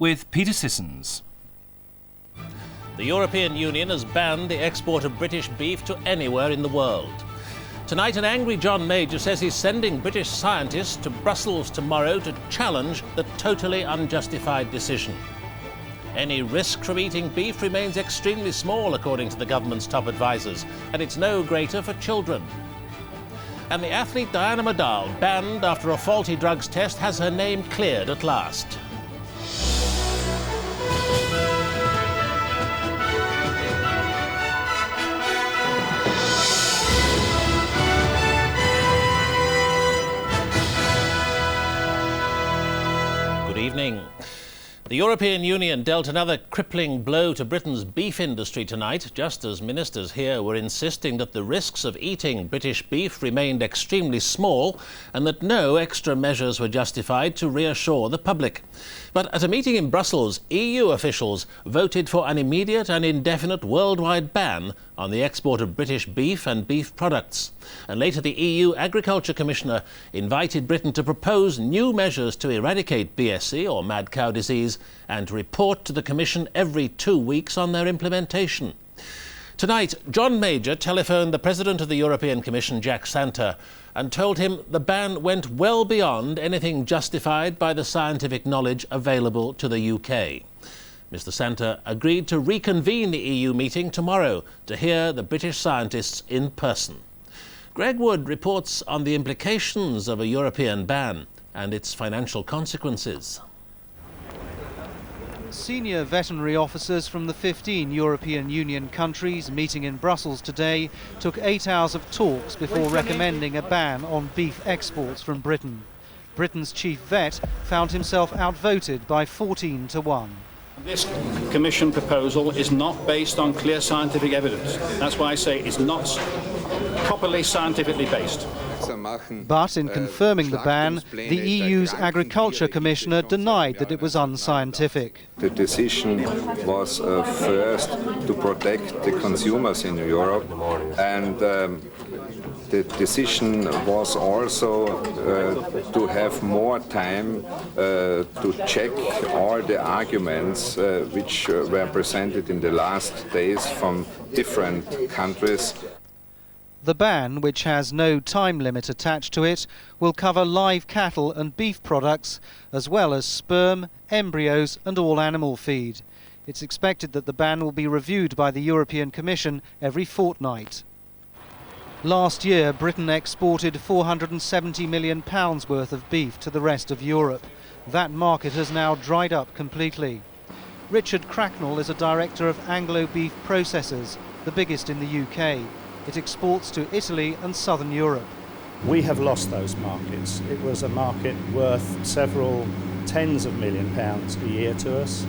with Peter Sissons. The European Union has banned the export of British beef to anywhere in the world. Tonight, an angry John Major says he's sending British scientists to Brussels tomorrow to challenge the totally unjustified decision. Any risk from eating beef remains extremely small, according to the government's top advisers, and it's no greater for children. And the athlete Diana Madal, banned after a faulty drugs test, has her name cleared at last. Good evening. The European Union dealt another crippling blow to Britain's beef industry tonight, just as ministers here were insisting that the risks of eating British beef remained extremely small and that no extra measures were justified to reassure the public. But at a meeting in Brussels, EU officials voted for an immediate and indefinite worldwide ban on the export of British beef and beef products. And later, the EU Agriculture Commissioner invited Britain to propose new measures to eradicate BSE, or mad cow disease, and to report to the Commission every 2 weeks on their implementation. Tonight, John Major telephoned the President of the European Commission, Jack Santer, and told him the ban went well beyond anything justified by the scientific knowledge available to the UK. Mr. Santer agreed to reconvene the EU meeting tomorrow to hear the British scientists in person. Greg Wood reports on the implications of a European ban and its financial consequences. Senior veterinary officers from the 15 European Union countries meeting in Brussels today took 8 hours of talks before recommending a ban on beef exports from Britain. Britain's chief vet found himself outvoted by 14 to 1. This Commission proposal is not based on clear scientific evidence. That's why I say it's not properly scientifically based. But in confirming the ban, the EU's Agriculture Commissioner denied that it was unscientific. The decision was first to protect the consumers in Europe, and the decision was also to have more time to check all the arguments which were presented in the last days from different countries. The ban, which has no time limit attached to it, will cover live cattle and beef products, as well as sperm, embryos and all animal feed. It's expected that the ban will be reviewed by the European Commission every fortnight. Last year, Britain exported £470 million worth of beef to the rest of Europe. That market has now dried up completely. Richard Cracknell is a director of Anglo Beef Processors, the biggest in the UK. It exports to Italy and southern Europe. We have lost those markets. It was a market worth several tens of £1 million a year to us.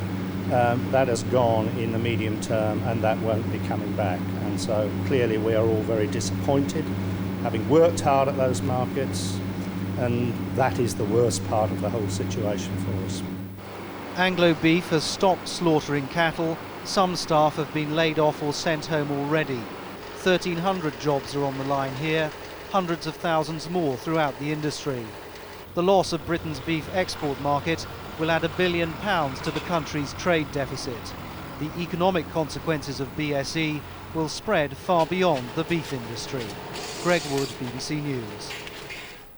That has gone in the medium term, and that won't be coming back. And so clearly we are all very disappointed, having worked hard at those markets, and that is the worst part of the whole situation for us. Anglo Beef has stopped slaughtering cattle. Some staff have been laid off or sent home already. 1,300 jobs are on the line here, hundreds of thousands more throughout the industry. The loss of Britain's beef export market will add £1 billion to the country's trade deficit. The economic consequences of BSE will spread far beyond the beef industry. Greg Wood, BBC News.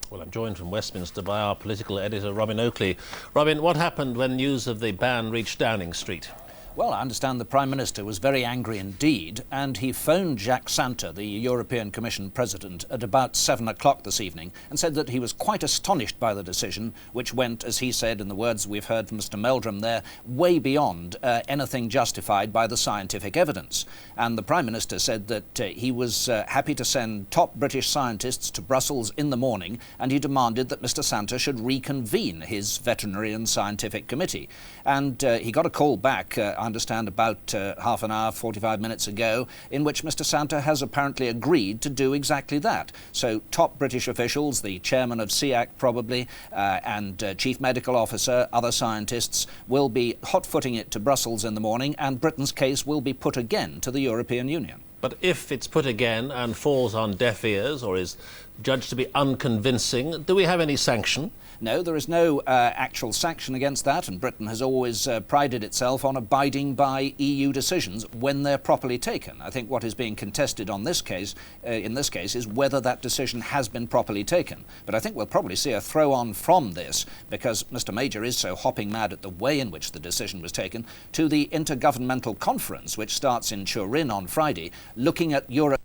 Well, I'm joined from Westminster by our political editor, Robin Oakley. Robin, what happened when news of the ban reached Downing Street? Well, I understand the Prime Minister was very angry indeed, and he phoned Jack Santer, the European Commission President, at about 7 o'clock this evening and said that he was quite astonished by the decision, which went, as he said, in the words we've heard from Mr Meldrum there, way beyond anything justified by the scientific evidence. And the Prime Minister said that he was happy to send top British scientists to Brussels in the morning, and he demanded that Mr Santer should reconvene his Veterinary and Scientific Committee. And he got a call back, I understand, about half an hour, 45 minutes ago, in which Mr Santer has apparently agreed to do exactly that. So top British officials, the chairman of SEAC probably, and chief medical officer, other scientists, will be hot-footing it to Brussels in the morning, and Britain's case will be put again to the European Union. But if it's put again and falls on deaf ears or is judged to be unconvincing, do we have any sanction? No, there is no actual sanction against that, and Britain has always prided itself on abiding by EU decisions when they're properly taken. I think what is being contested on this case, in this case, is whether that decision has been properly taken. But I think we'll probably see a throw-on from this, because Mr Major is so hopping mad at the way in which the decision was taken, to the Intergovernmental Conference, which starts in Turin on Friday, looking at Europe.